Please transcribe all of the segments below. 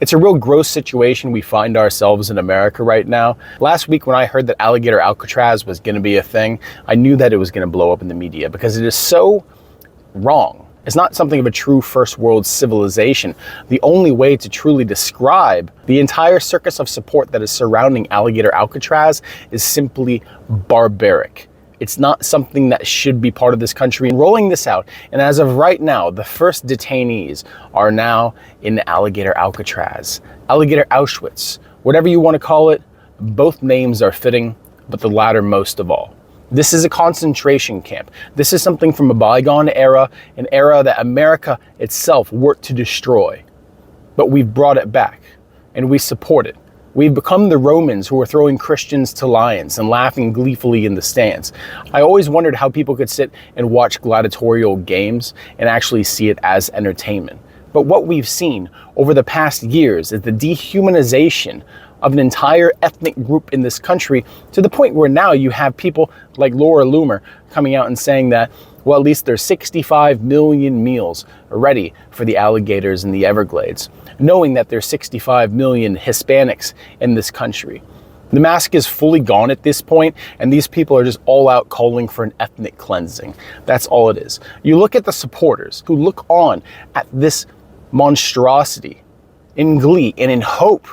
It's a real gross situation we find ourselves in America right now. Last week when I heard that Alligator Alcatraz was going to be a thing, I knew that it was going to blow up in the media because it is so wrong. It's not something of a true first world civilization. The only way to truly describe the entire circus of support that is surrounding Alligator Alcatraz is simply barbaric. It's not something that should be part of this country. And rolling this out, and as of right now, the first detainees are now in Alligator Alcatraz, Alligator Auschwitz, whatever you want to call it. Both names are fitting, but the latter most of all. This is a concentration camp. This is something from a bygone era, an era that America itself worked to destroy. But we've brought it back, and we support it. We've become the Romans who were throwing Christians to lions and laughing gleefully in the stands. I always wondered how people could sit and watch gladiatorial games and actually see it as entertainment. But what we've seen over the past years is the dehumanization of an entire ethnic group in this country, to the point where now you have people like Laura Loomer coming out and saying that, well, at least there's 65 million meals ready for the alligators in the Everglades, knowing that there's 65 million Hispanics in this country. The mask is fully gone at this point, and these people are just all out calling for an ethnic cleansing. That's all it is. You look at the supporters who look on at this monstrosity in glee and in hope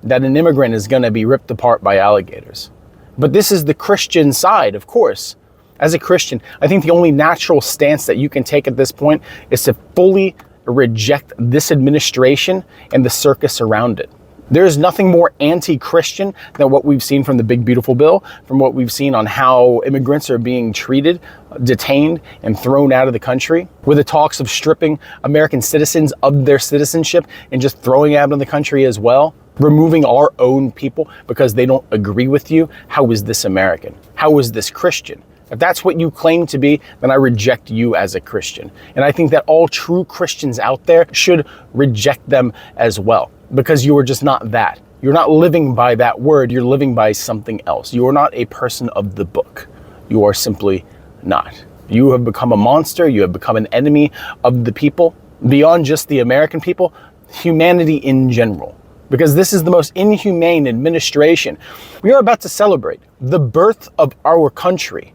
that an immigrant is going to be ripped apart by alligators. But this is the Christian side, of course. As a Christian, I think the only natural stance that you can take at this point is to fully reject this administration and the circus around it. There is nothing more anti-Christian than what we've seen from the Big Beautiful Bill, from what we've seen on how immigrants are being treated, detained, and thrown out of the country, with the talks of stripping American citizens of their citizenship and just throwing out of the country as well, removing our own people because they don't agree with you. How is this American? How is this Christian? If that's what you claim to be, then I reject you as a Christian. And I think that all true Christians out there should reject them as well, because you are just not that. You're not living by that word, you're living by something else. You are not a person of the book. You are simply not. You have become a monster, you have become an enemy of the people, beyond just the American people, humanity in general. Because this is the most inhumane administration. We are about to celebrate the birth of our country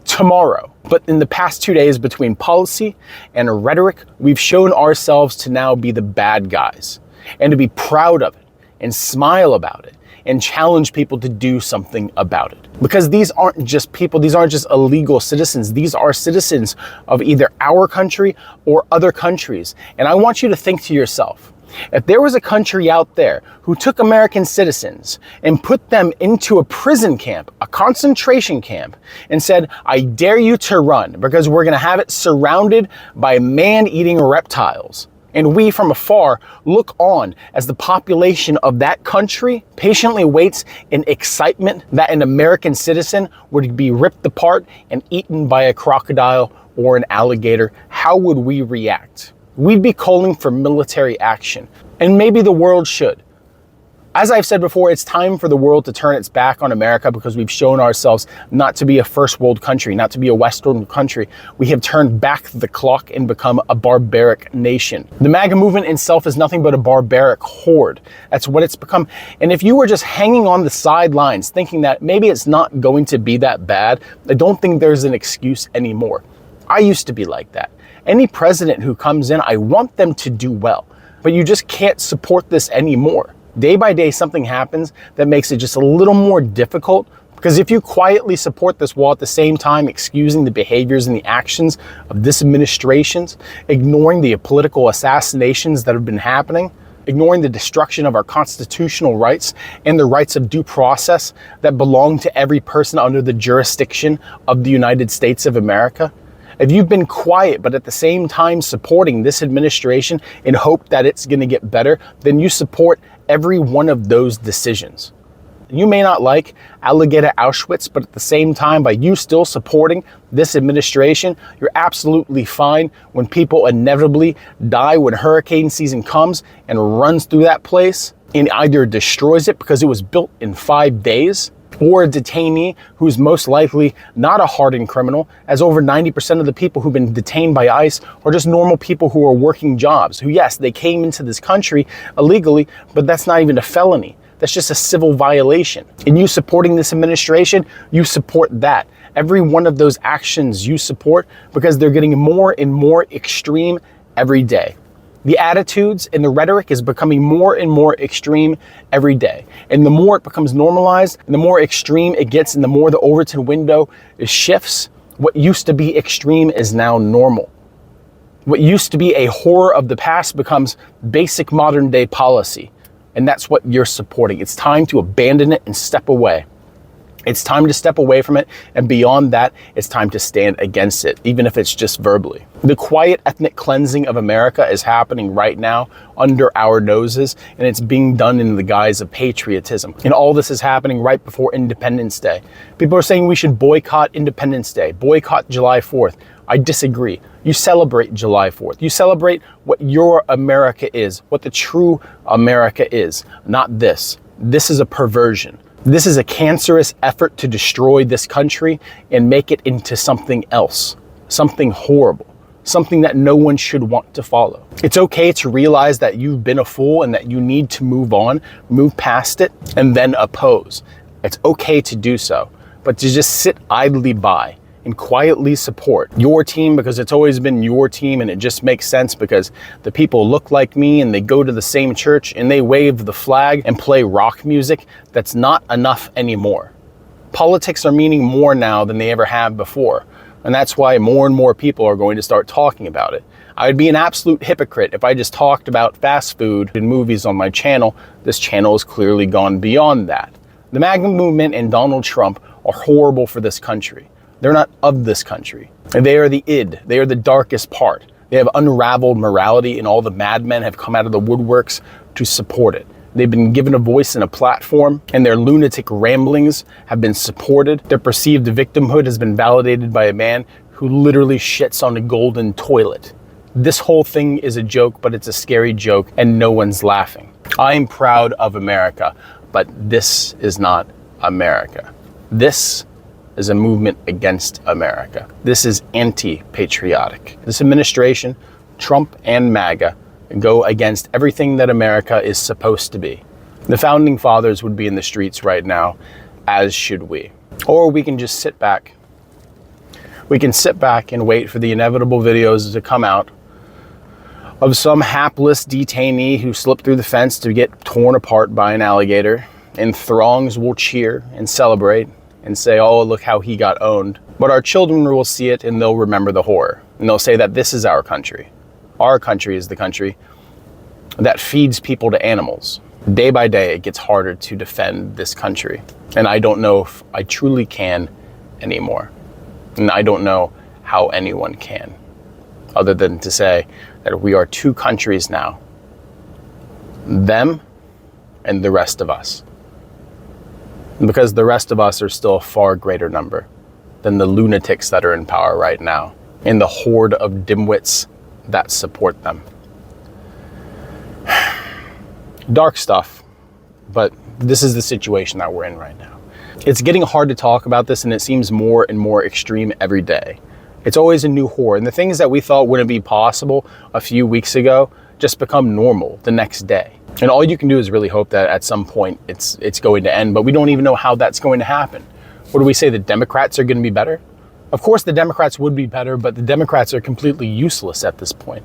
tomorrow. But in the past 2 days, between policy and rhetoric, we've shown ourselves to now be the bad guys, and to be proud of it and smile about it and challenge people to do something about it. Because these aren't just people, these aren't just illegal citizens, these are citizens of either our country or other countries. And I want you to think to yourself, if there was a country out there who took American citizens and put them into a prison camp, a concentration camp, and said, I dare you to run because we're going to have it surrounded by man-eating reptiles, and we from afar look on as the population of that country patiently waits in excitement that an American citizen would be ripped apart and eaten by a crocodile or an alligator, how would we react? We'd be calling for military action, and maybe the world should. As I've said before, it's time for the world to turn its back on America because we've shown ourselves not to be a first world country, not to be a Western country. We have turned back the clock and become a barbaric nation. The MAGA movement itself is nothing but a barbaric horde. That's what it's become. And if you were just hanging on the sidelines thinking that maybe it's not going to be that bad, I don't think there's an excuse anymore. I used to be like that. Any president who comes in, I want them to do well, but you just can't support this anymore. Day by day, something happens that makes it just a little more difficult, because if you quietly support this while at the same time excusing the behaviors and the actions of this administration's, ignoring the political assassinations that have been happening, ignoring the destruction of our constitutional rights and the rights of due process that belong to every person under the jurisdiction of the United States of America, if you've been quiet, but at the same time supporting this administration in hope that it's going to get better, then you support every one of those decisions. You may not like Alligator Auschwitz, but at the same time, by you still supporting this administration, you're absolutely fine when people inevitably die when hurricane season comes and runs through that place and either destroys it because it was built in 5 days, or a detainee who's most likely not a hardened criminal, as over 90% of the people who've been detained by ICE are just normal people who are working jobs, who, yes, they came into this country illegally, but that's not even a felony. That's just a civil violation. And you supporting this administration, you support that. Every one of those actions you support, because they're getting more and more extreme every day. The attitudes and the rhetoric is becoming more and more extreme every day. And the more it becomes normalized, and the more extreme it gets, and the more the Overton window shifts, what used to be extreme is now normal. What used to be a horror of the past becomes basic modern day policy. And that's what you're supporting. It's time to abandon it and step away. It's time to step away from it, and beyond that, it's time to stand against it, even if it's just verbally. The quiet ethnic cleansing of America is happening right now under our noses, and it's being done in the guise of patriotism. And all this is happening right before Independence Day. People are saying we should boycott Independence Day, boycott July 4th. I disagree. You celebrate July 4th. You celebrate what your America is, what the true America is, not this. This is a perversion. This is a cancerous effort to destroy this country and make it into something else, something horrible, something that no one should want to follow. It's okay to realize that you've been a fool and that you need to move on, move past it, and then oppose. It's okay to do so, but to just sit idly by and quietly support your team because it's always been your team, and it just makes sense because the people look like me and they go to the same church and they wave the flag and play rock music, that's not enough anymore. Politics are meaning more now than they ever have before, and that's why more and more people are going to start talking about it. I would be an absolute hypocrite if I just talked about fast food and movies on my channel. This channel has clearly gone beyond that. The MAGA movement and Donald Trump are horrible for this country. They're not of this country. And they are the id. They are the darkest part. They have unraveled morality, and all the madmen have come out of the woodworks to support it. They've been given a voice and a platform, and their lunatic ramblings have been supported. Their perceived victimhood has been validated by a man who literally shits on a golden toilet. This whole thing is a joke, but it's a scary joke, and no one's laughing. I'm proud of America, but this is not America. This is a movement against America. This is anti-patriotic. This administration, Trump and MAGA, go against everything that America is supposed to be. The founding fathers would be in the streets right now, as should we. Or we can just sit back. We can sit back and wait for the inevitable videos to come out of some hapless detainee who slipped through the fence to get torn apart by an alligator, and throngs will cheer and celebrate and say, oh, look how he got owned. But our children will see it and they'll remember the horror. And they'll say that this is our country. Our country is the country that feeds people to animals. Day by day, it gets harder to defend this country. And I don't know if I truly can anymore. And I don't know how anyone can, other than to say that we are two countries now. Them and the rest of us. Because the rest of us are still a far greater number than the lunatics that are in power right now and the horde of dimwits that support them. Dark stuff, but this is the situation that we're in right now. It's getting hard to talk about this, and it seems more and more extreme every day. It's always a new horror, and the things that we thought wouldn't be possible a few weeks ago just become normal the next day. And all you can do is really hope that at some point it's going to end, but we don't even know how that's going to happen. What do we say, the Democrats are going to be better? Of course the Democrats would be better, but the Democrats are completely useless at this point.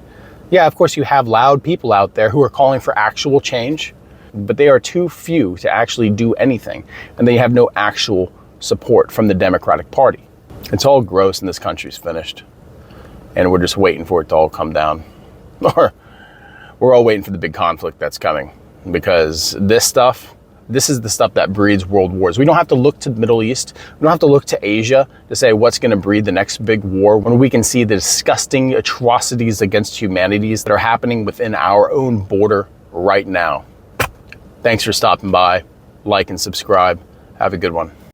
Yeah, of course you have loud people out there who are calling for actual change, but they are too few to actually do anything, and they have no actual support from the Democratic Party. It's all gross and this country's finished, and we're just waiting for it to all come down. Or we're all waiting for the big conflict that's coming, because this is the stuff that breeds world wars. We don't have to look to the Middle East. We don't have to look to Asia to say what's going to breed the next big war, when we can see the disgusting atrocities against humanity that are happening within our own border right now. Thanks for stopping by. Like and subscribe. Have a good one.